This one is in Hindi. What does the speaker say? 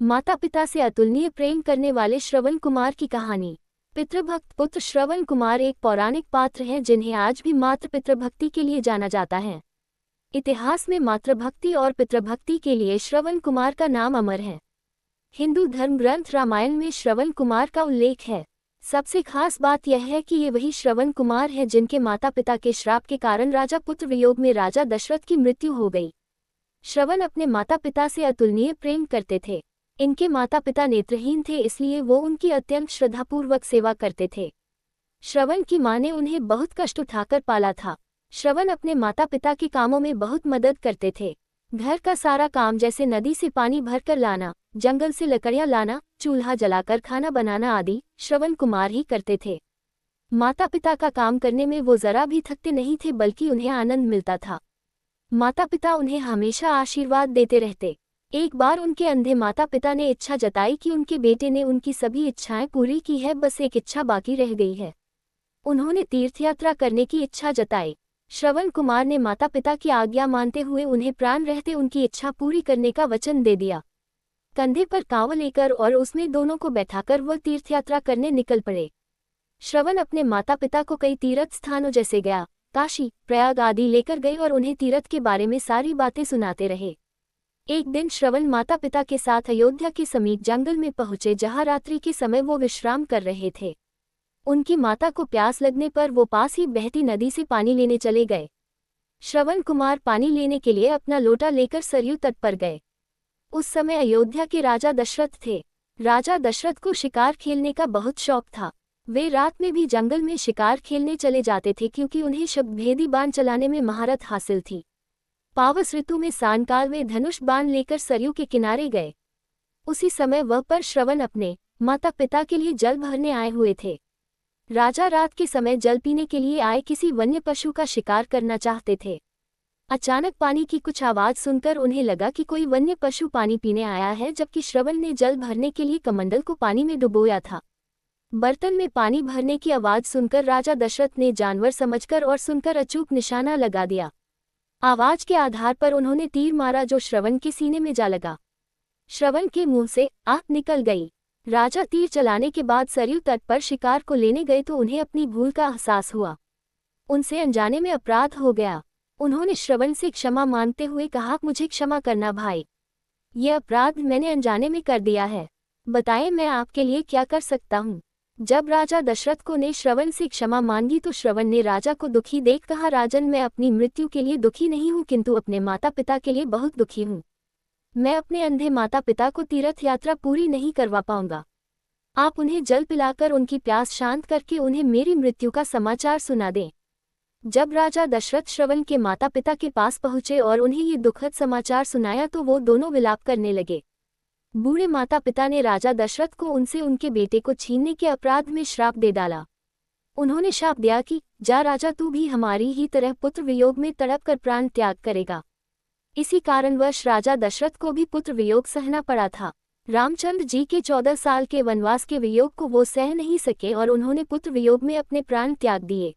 माता पिता से अतुलनीय प्रेम करने वाले श्रवण कुमार की कहानी। पितृभक्त पुत्र श्रवण कुमार एक पौराणिक पात्र हैं जिन्हें आज भी मातृ पितृभक्ति के लिए जाना जाता है। इतिहास में मातृभक्ति और पितृभक्ति के लिए श्रवण कुमार का नाम अमर है। हिंदू धर्म ग्रंथ रामायण में श्रवण कुमार का उल्लेख है। सबसे खास बात यह है कि ये वही श्रवण कुमार है जिनके माता पिता के श्राप के कारण राजा पुत्र वियोग में राजा दशरथ की मृत्यु हो गई। श्रवण अपने माता पिता से अतुलनीय प्रेम करते थे। इनके माता पिता नेत्रहीन थे, इसलिए वो उनकी अत्यंत श्रद्धापूर्वक सेवा करते थे। श्रवण की मां ने उन्हें बहुत कष्ट उठाकर पाला था। श्रवण अपने माता पिता के कामों में बहुत मदद करते थे। घर का सारा काम जैसे नदी से पानी भरकर लाना, जंगल से लकड़ियां लाना, चूल्हा जलाकर खाना बनाना आदि श्रवण कुमार ही करते थे। माता पिता का काम करने में वो जरा भी थकते नहीं थे, बल्कि उन्हें आनंद मिलता था। माता पिता उन्हें हमेशा आशीर्वाद देते रहते। एक बार उनके अंधे माता पिता ने इच्छा जताई कि उनके बेटे ने उनकी सभी इच्छाएं पूरी की है, बस एक इच्छा बाकी रह गई है। उन्होंने तीर्थयात्रा करने की इच्छा जताई। श्रवण कुमार ने माता पिता की आज्ञा मानते हुए उन्हें प्राण रहते उनकी इच्छा पूरी करने का वचन दे दिया। कंधे पर कांव लेकर और उसमें दोनों को बैठाकर वह तीर्थयात्रा करने निकल पड़े। श्रवण अपने माता पिता को कई तीर्थ स्थानों जैसे गया, काशी, प्रयाग आदि लेकर गए और उन्हें तीर्थ के बारे में सारी बातें सुनाते रहे। एक दिन श्रवण माता पिता के साथ अयोध्या के समीप जंगल में पहुंचे, जहां रात्रि के समय वो विश्राम कर रहे थे। उनकी माता को प्यास लगने पर वो पास ही बहती नदी से पानी लेने चले गए। श्रवण कुमार पानी लेने के लिए अपना लोटा लेकर सरयू तट पर गए। उस समय अयोध्या के राजा दशरथ थे। राजा दशरथ को शिकार खेलने का बहुत शौक था। वे रात में भी जंगल में शिकार खेलने चले जाते थे, क्योंकि उन्हें शब्दभेदी बाण चलाने में महारत हासिल थी। पावस ऋतु में सायंकाल वे धनुष बाण लेकर सरयू के किनारे गए। उसी समय वह पर श्रवण अपने माता पिता के लिए जल भरने आए हुए थे। राजा रात के समय जल पीने के लिए आए किसी वन्य पशु का शिकार करना चाहते थे। अचानक पानी की कुछ आवाज सुनकर उन्हें लगा कि कोई वन्य पशु पानी पीने आया है, जबकि श्रवण ने जल भरने के लिए कमंडल को पानी में डुबोया था। बर्तन में पानी भरने की आवाज सुनकर राजा दशरथ ने जानवर समझकर और सुनकर अचूक निशाना लगा दिया। आवाज के आधार पर उन्होंने तीर मारा, जो श्रवण के सीने में जा लगा। श्रवण के मुंह से आग निकल गई। राजा तीर चलाने के बाद सरयू तट पर शिकार को लेने गए तो उन्हें अपनी भूल का एहसास हुआ। उनसे अनजाने में अपराध हो गया। उन्होंने श्रवण से क्षमा मांगते हुए कहा, मुझे क्षमा करना भाई, यह अपराध मैंने अनजाने में कर दिया है। बताएं मैं आपके लिए क्या कर सकता हूँ। जब राजा दशरथ को ने श्रवण से क्षमा मांगी तो श्रवण ने राजा को दुखी देख कहा, राजन, मैं अपनी मृत्यु के लिए दुखी नहीं हूँ, किंतु अपने माता पिता के लिए बहुत दुखी हूँ। मैं अपने अंधे माता पिता को तीर्थ यात्रा पूरी नहीं करवा पाऊंगा। आप उन्हें जल पिलाकर उनकी प्यास शांत करके उन्हें मेरी मृत्यु का समाचार सुना दें। जब राजा दशरथ श्रवण के माता पिता के पास पहुंचे और उन्हें ये दुखद समाचार सुनाया तो वो दोनों विलाप करने लगे। बूढ़े माता पिता ने राजा दशरथ को उनसे उनके बेटे को छीनने के अपराध में श्राप दे डाला। उन्होंने शाप दिया कि जा राजा, तू भी हमारी ही तरह पुत्र वियोग में तड़प कर प्राण त्याग करेगा। इसी कारणवश राजा दशरथ को भी पुत्र वियोग सहना पड़ा था। रामचंद्र जी के 14 साल के वनवास के वियोग को वो सह नहीं सके और उन्होंने पुत्र वियोग में अपने प्राण त्याग दिए।